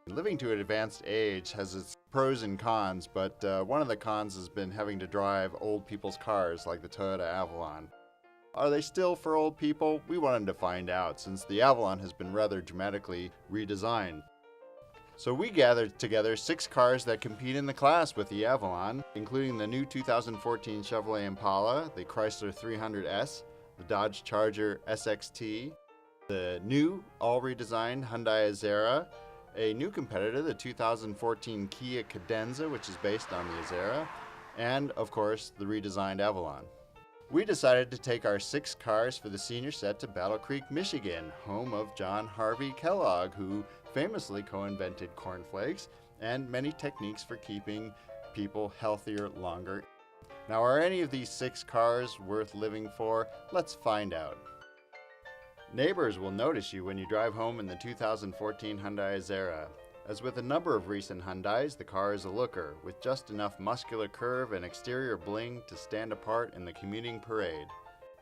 Living to an advanced age has its pros and cons, but one of the cons has been having to drive old people's cars like the Toyota Avalon. Are they still for old people? We wanted to find out, since the Avalon has been rather dramatically redesigned. So we gathered together 6 cars that compete in the class with the Avalon, including the new 2014 Chevrolet Impala, the Chrysler 300S, the Dodge Charger SXT, the new, all-redesigned Hyundai Azera, a new competitor, the 2014 Kia Cadenza, which is based on the Azera, and, of course, the redesigned Avalon. We decided to take our 6 cars for the senior set to Battle Creek, Michigan, home of John Harvey Kellogg, who famously co-invented cornflakes and many techniques for keeping people healthier longer. Now, are any of these 6 cars worth living for? Let's find out. Neighbors will notice you when you drive home in the 2014 Hyundai Azera. As with a number of recent Hyundais, the car is a looker, with just enough muscular curve and exterior bling to stand apart in the commuting parade.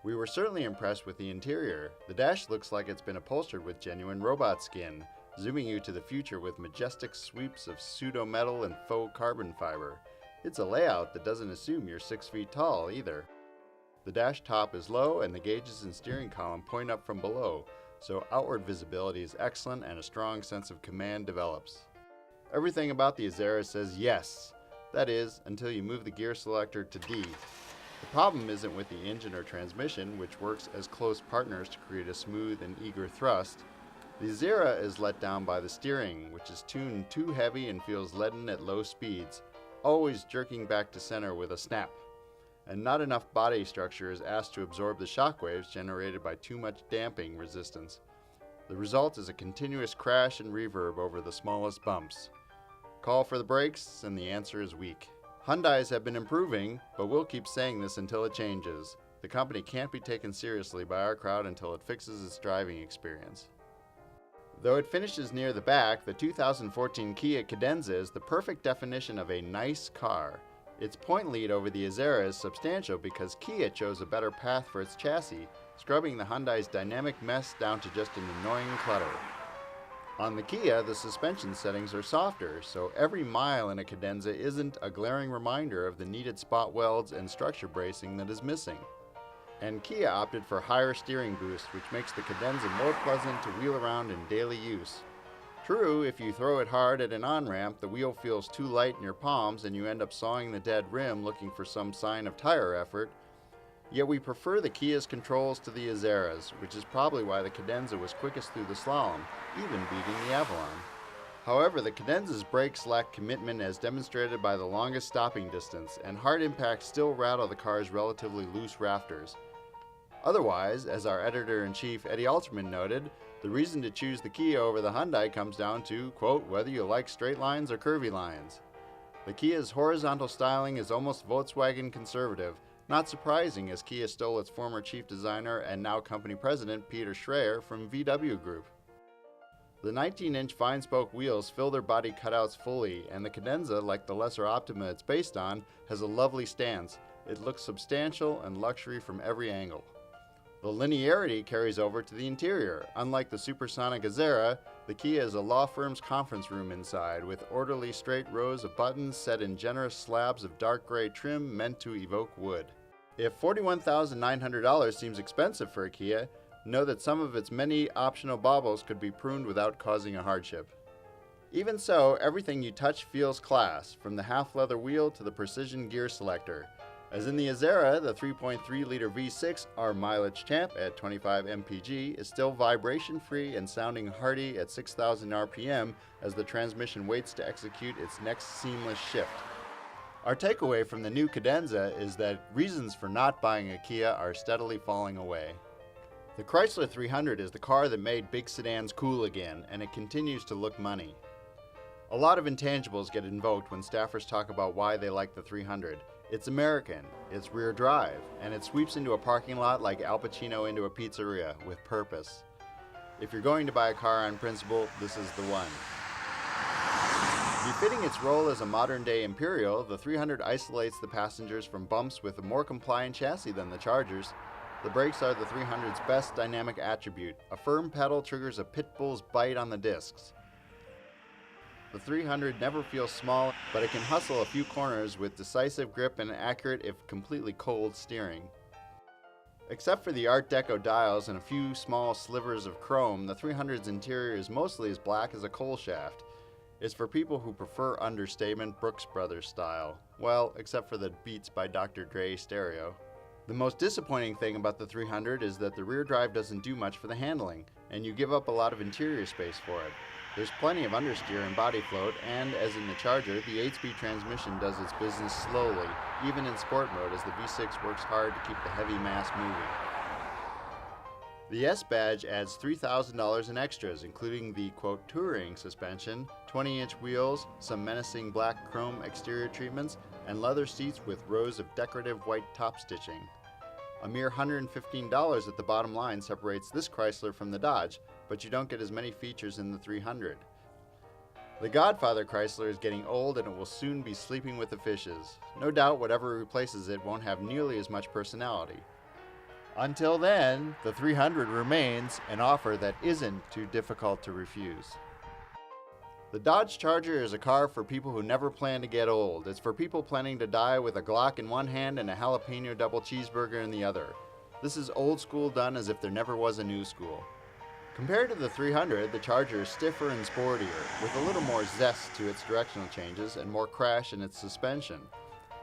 We were certainly impressed with the interior. The dash looks like it's been upholstered with genuine robot skin, zooming you to the future with majestic sweeps of pseudo-metal and faux carbon fiber. It's a layout that doesn't assume you're 6 feet tall either. The dash top is low and the gauges and steering column point up from below, so outward visibility is excellent and a strong sense of command develops. Everything about the Azera says yes. That is, until you move the gear selector to D. The problem isn't with the engine or transmission, which works as close partners to create a smooth and eager thrust. The Azera is let down by the steering, which is tuned too heavy and feels leaden at low speeds, always jerking back to center with a snap. And not enough body structure is asked to absorb the shockwaves generated by too much damping resistance. The result is a continuous crash and reverb over the smallest bumps. Call for the brakes, and the answer is weak. Hyundais have been improving, but we'll keep saying this until it changes. The company can't be taken seriously by our crowd until it fixes its driving experience. Though it finishes near the back, the 2014 Kia Cadenza is the perfect definition of a nice car. Its point lead over the Azera is substantial because Kia chose a better path for its chassis, scrubbing the Hyundai's dynamic mess down to just an annoying clutter. On the Kia, the suspension settings are softer, so every mile in a Cadenza isn't a glaring reminder of the needed spot welds and structure bracing that is missing. And Kia opted for higher steering boost, which makes the Cadenza more pleasant to wheel around in daily use. True, if you throw it hard at an on-ramp, the wheel feels too light in your palms and you end up sawing the dead rim looking for some sign of tire effort. Yet we prefer the Kia's controls to the Azera's, which is probably why the Cadenza was quickest through the slalom, even beating the Avalon. However, the Cadenza's brakes lack commitment as demonstrated by the longest stopping distance, and hard impacts still rattle the car's relatively loose rafters. Otherwise, as our editor-in-chief Eddie Alterman noted, the reason to choose the Kia over the Hyundai comes down to, quote, whether you like straight lines or curvy lines. The Kia's horizontal styling is almost Volkswagen conservative, not surprising as Kia stole its former chief designer and now company president Peter Schreier from VW Group. The 19-inch fine-spoke wheels fill their body cutouts fully, and the Cadenza, like the lesser Optima it's based on, has a lovely stance. It looks substantial and luxury from every angle. The linearity carries over to the interior. Unlike the supersonic Azera, the Kia is a law firm's conference room inside, with orderly straight rows of buttons set in generous slabs of dark gray trim meant to evoke wood. If $41,900 seems expensive for a Kia, know that some of its many optional baubles could be pruned without causing a hardship. Even so, everything you touch feels class, from the half-leather wheel to the precision gear selector. As in the Azera, the 3.3-liter V6, our mileage champ at 25 mpg, is still vibration-free and sounding hearty at 6,000 RPM as the transmission waits to execute its next seamless shift. Our takeaway from the new Cadenza is that reasons for not buying a Kia are steadily falling away. The Chrysler 300 is the car that made big sedans cool again, and it continues to look money. A lot of intangibles get invoked when staffers talk about why they like the 300. It's American, it's rear drive, and it sweeps into a parking lot like Al Pacino into a pizzeria, with purpose. If you're going to buy a car on principle, this is the one. Befitting its role as a modern-day Imperial, the 300 isolates the passengers from bumps with a more compliant chassis than the Chargers. The brakes are the 300's best dynamic attribute. A firm pedal triggers a pit bull's bite on the discs. The 300 never feels small, but it can hustle a few corners with decisive grip and accurate, if completely cold, steering. Except for the Art Deco dials and a few small slivers of chrome, the 300's interior is mostly as black as a coal shaft. It's for people who prefer understatement Brooks Brothers style. Well, except for the Beats by Dr. Dre stereo. The most disappointing thing about the 300 is that the rear drive doesn't do much for the handling, and you give up a lot of interior space for it. There's plenty of understeer and body float, and as in the Charger, the 8-speed transmission does its business slowly, even in sport mode, as the V6 works hard to keep the heavy mass moving. The S badge adds $3,000 in extras, including the, quote, touring suspension, 20-inch wheels, some menacing black chrome exterior treatments, and leather seats with rows of decorative white top stitching. A mere $115 at the bottom line separates this Chrysler from the Dodge, but you don't get as many features in the 300. The Godfather Chrysler is getting old and it will soon be sleeping with the fishes. No doubt whatever replaces it won't have nearly as much personality. Until then, the 300 remains an offer that isn't too difficult to refuse. The Dodge Charger is a car for people who never plan to get old. It's for people planning to die with a Glock in one hand and a jalapeno double cheeseburger in the other. This is old school done as if there never was a new school. Compared to the 300, the Charger is stiffer and sportier, with a little more zest to its directional changes and more crash in its suspension.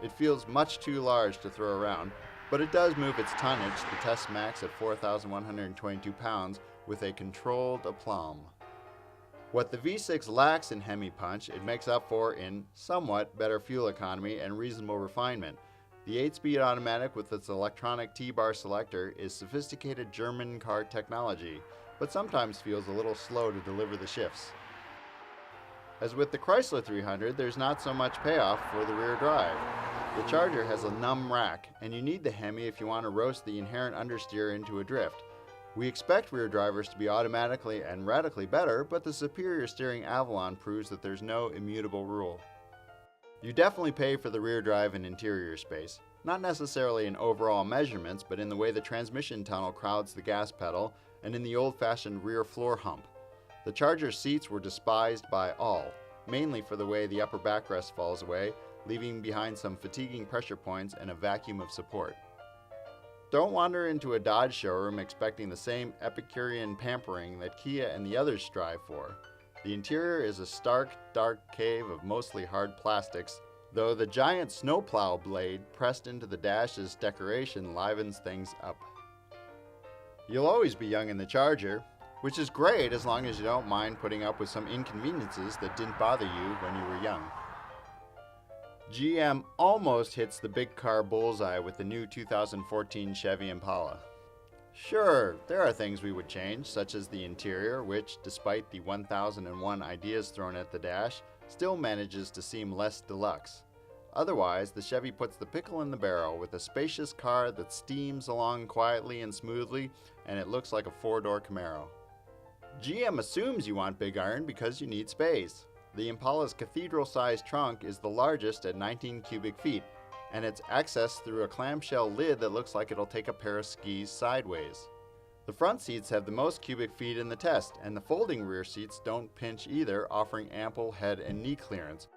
It feels much too large to throw around, but it does move its tonnage, the test max at 4,122 pounds, with a controlled aplomb. What the V6 lacks in Hemi punch, it makes up for in somewhat better fuel economy and reasonable refinement. The 8-speed automatic with its electronic T-bar selector is sophisticated German car technology, but sometimes feels a little slow to deliver the shifts. As with the Chrysler 300, there's not so much payoff for the rear drive. The Charger has a numb rack, and you need the Hemi if you want to roast the inherent understeer into a drift. We expect rear drivers to be automatically and radically better, but the superior steering Avalon proves that there's no immutable rule. You definitely pay for the rear drive and interior space, not necessarily in overall measurements, but in the way the transmission tunnel crowds the gas pedal and in the old-fashioned rear floor hump. The Charger's seats were despised by all, mainly for the way the upper backrest falls away, leaving behind some fatiguing pressure points and a vacuum of support. Don't wander into a Dodge showroom expecting the same Epicurean pampering that Kia and the others strive for. The interior is a stark, dark cave of mostly hard plastics, though the giant snowplow blade pressed into the dash's decoration livens things up. You'll always be young in the Charger, which is great as long as you don't mind putting up with some inconveniences that didn't bother you when you were young. GM almost hits the big car bullseye with the new 2014 Chevy Impala. Sure, there are things we would change, such as the interior, which, despite the 1001 ideas thrown at the dash, still manages to seem less deluxe. Otherwise, the Chevy puts the pickle in the barrel with a spacious car that steams along quietly and smoothly, and it looks like a four-door Camaro. GM assumes you want big iron because you need space. The Impala's cathedral-sized trunk is the largest at 19 cubic feet, and it's accessed through a clamshell lid that looks like it'll take a pair of skis sideways. The front seats have the most cubic feet in the test, and the folding rear seats don't pinch either, offering ample head and knee clearance.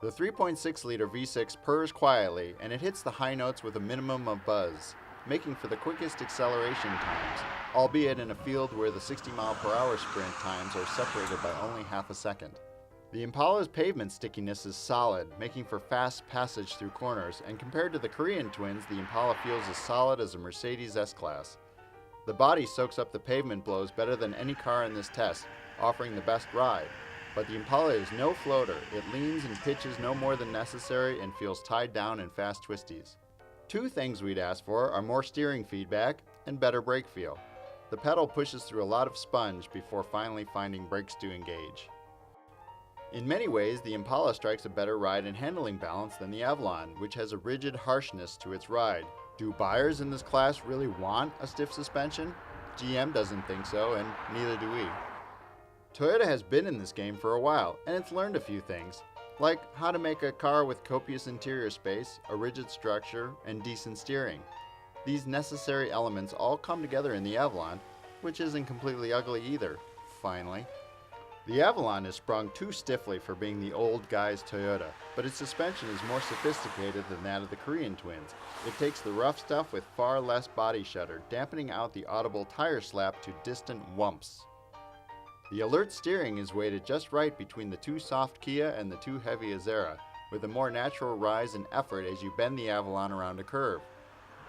The 3.6-liter V6 purrs quietly, and it hits the high notes with a minimum of buzz, making for the quickest acceleration times, albeit in a field where the 60-mile-per-hour sprint times are separated by only half a second. The Impala's pavement stickiness is solid, making for fast passage through corners, and compared to the Korean twins, the Impala feels as solid as a Mercedes S-Class. The body soaks up the pavement blows better than any car in this test, offering the best ride. But the Impala is no floater. It leans and pitches no more than necessary and feels tied down in fast twisties. Two things we'd ask for are more steering feedback and better brake feel. The pedal pushes through a lot of sponge before finally finding brakes to engage. In many ways, the Impala strikes a better ride and handling balance than the Avalon, which has a rigid harshness to its ride. Do buyers in this class really want a stiff suspension? GM doesn't think so, and neither do we. Toyota has been in this game for a while, and it's learned a few things, like how to make a car with copious interior space, a rigid structure, and decent steering. These necessary elements all come together in the Avalon, which isn't completely ugly either, finally. The Avalon is sprung too stiffly for being the old guy's Toyota, but its suspension is more sophisticated than that of the Korean twins. It takes the rough stuff with far less body shudder, dampening out the audible tire slap to distant whumps. The alert steering is weighted just right between the too soft Kia and the too heavy Azera, with a more natural rise in effort as you bend the Avalon around a curve.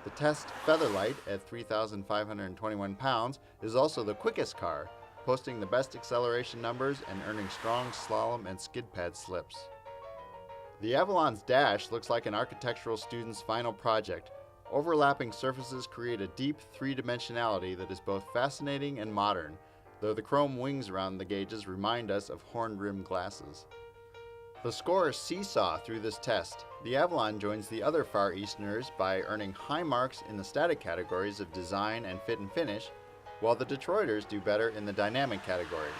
The test Featherlight at 3,521 pounds is also the quickest car, posting the best acceleration numbers and earning strong slalom and skid pad slips. The Avalon's dash looks like an architectural student's final project. Overlapping surfaces create a deep three-dimensionality that is both fascinating and modern, though the chrome wings around the gauges remind us of horn-rimmed glasses. The scores seesaw through this test. The Avalon joins the other Far Easterners by earning high marks in the static categories of design and fit and finish, while the Detroiters do better in the dynamic categories.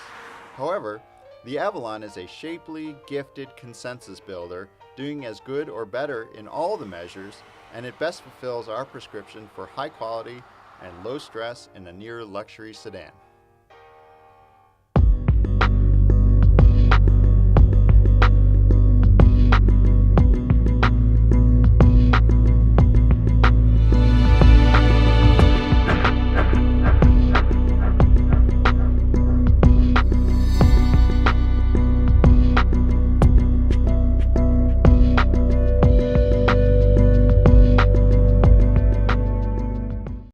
However, the Avalon is a shapely, gifted consensus builder, doing as good or better in all the measures, and it best fulfills our prescription for high quality and low stress in a near luxury sedan.